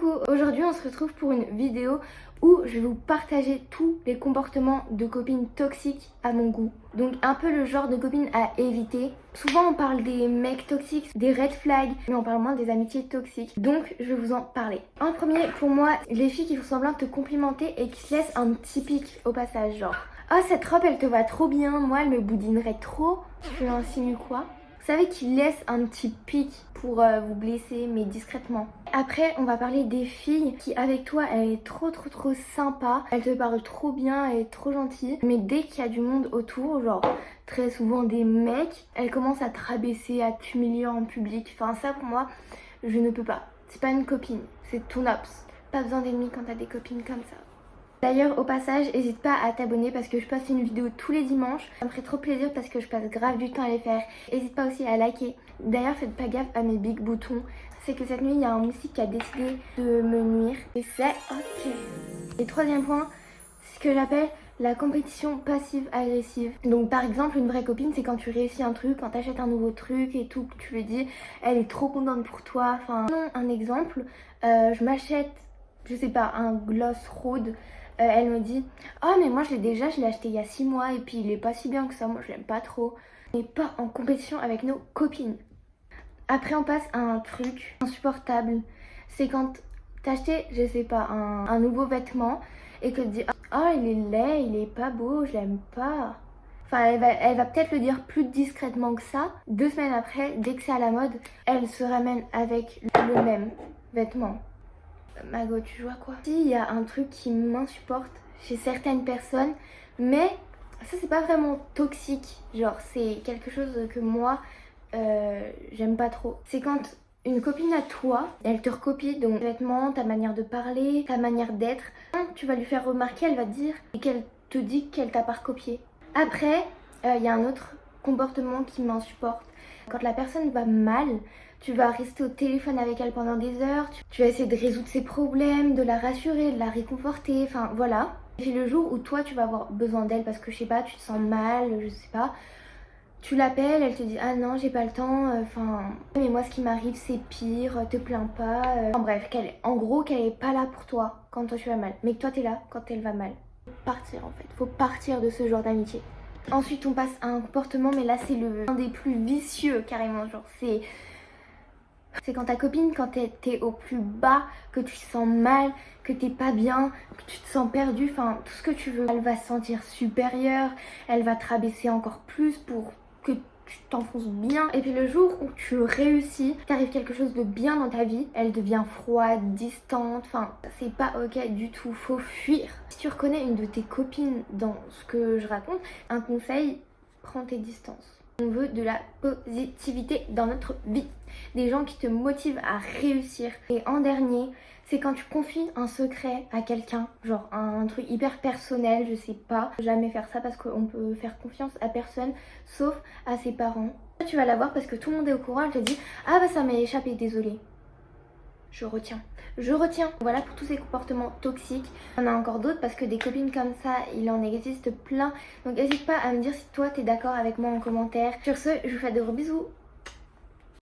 Coucou, aujourd'hui on se retrouve pour une vidéo où je vais vous partager tous les comportements de copines toxiques à mon goût. Donc un peu le genre de copines à éviter. Souvent on parle des mecs toxiques, des red flags, mais on parle moins des amitiés toxiques. Donc je vais vous en parler. En premier, pour moi, les filles qui font semblant de te complimenter et qui se laissent un petit pic au passage, genre « Oh cette robe elle te va trop bien, moi elle me boudinerait trop », je lui insinue quoi? Vous savez qu'il laisse un petit pic pour vous blesser, mais discrètement. Après, on va parler des filles qui, avec toi, elle est trop sympa. Elle te parle trop bien, elle est trop gentille. Mais dès qu'il y a du monde autour, genre très souvent des mecs, elle commence à te rabaisser, à t'humilier en public. Enfin ça, pour moi, je ne peux pas. C'est pas une copine, c'est ton ops. Pas besoin d'ennemis quand t'as des copines comme ça. D'ailleurs, au passage, n'hésite pas à t'abonner parce que je poste une vidéo tous les dimanches. Ça me ferait trop plaisir parce que je passe grave du temps à les faire. N'hésite pas aussi à liker. D'ailleurs, faites pas gaffe à mes big boutons. C'est que cette nuit, il y a un moustique qui a décidé de me nuire. Et c'est ok. Et troisième point, c'est ce que j'appelle la compétition passive-agressive. Donc par exemple, une vraie copine, c'est quand tu réussis un truc, quand tu achètes un nouveau truc et tout, que tu lui dis, elle est trop contente pour toi. Enfin, non, un exemple, je m'achète, je sais pas, un gloss rose. Elle me dit « Oh mais moi je l'ai acheté il y a 6 mois et puis il est pas si bien que ça, moi je l'aime pas trop. » On n'est pas en compétition avec nos copines. Après on passe à un truc insupportable. C'est quand t'as acheté, je sais pas, un nouveau vêtement et que tu dis « Oh il est laid, il est pas beau, je l'aime pas. » Enfin elle va peut-être le dire plus discrètement que ça. 2 semaines après, dès que c'est à la mode, elle se ramène avec le même vêtement. Mago, tu vois quoi? Si, il y a un truc qui m'insupporte chez certaines personnes, mais ça c'est pas vraiment toxique, genre c'est quelque chose que moi j'aime pas trop. C'est quand une copine à toi, elle te recopie, donc tes vêtements, ta manière de parler, ta manière d'être. Quand tu vas lui faire remarquer, elle va te dire et qu'elle te dit qu'elle t'a pas recopié. Après, il y a un autre comportement qui m'insupporte. Quand la personne va mal, tu vas rester au téléphone avec elle pendant des heures, tu vas essayer de résoudre ses problèmes, de la rassurer, de la réconforter, enfin voilà. Et puis le jour où toi tu vas avoir besoin d'elle parce que je sais pas, tu te sens mal, je sais pas, tu l'appelles, elle te dit ah non j'ai pas le temps, enfin mais moi ce qui m'arrive c'est pire, te plains pas, enfin bref, en gros qu'elle est pas là pour toi quand toi tu vas mal, mais que toi t'es là quand elle va mal. Faut partir en fait, faut partir de ce genre d'amitié. Ensuite on passe à un comportement, mais là c'est un des plus vicieux carrément, genre c'est quand ta copine, quand t'es au plus bas, que tu te sens mal, que t'es pas bien, que tu te sens perdu, enfin tout ce que tu veux. Elle va se sentir supérieure, elle va te rabaisser encore plus pour que tu t'enfonces bien. Et puis le jour où tu réussis, t'arrive quelque chose de bien dans ta vie, elle devient froide, distante, enfin c'est pas ok du tout, faut fuir. Si tu reconnais une de tes copines dans ce que je raconte, un conseil, prends tes distances. On veut de la positivité dans notre vie, des gens qui te motivent à réussir. Et en dernier, c'est quand tu confies un secret à quelqu'un, genre un truc hyper personnel, je sais pas. Jamais faire ça parce qu'on peut faire confiance à personne sauf à ses parents. Tu vas l'avoir parce que tout le monde est au courant, elle te dit ah bah ça m'est échappé, désolée. Je retiens. Voilà pour tous ces comportements toxiques. Il y en a encore d'autres parce que des copines comme ça, il en existe plein. Donc n'hésite pas à me dire si toi t'es d'accord avec moi en commentaire. Sur ce, je vous fais de gros bisous.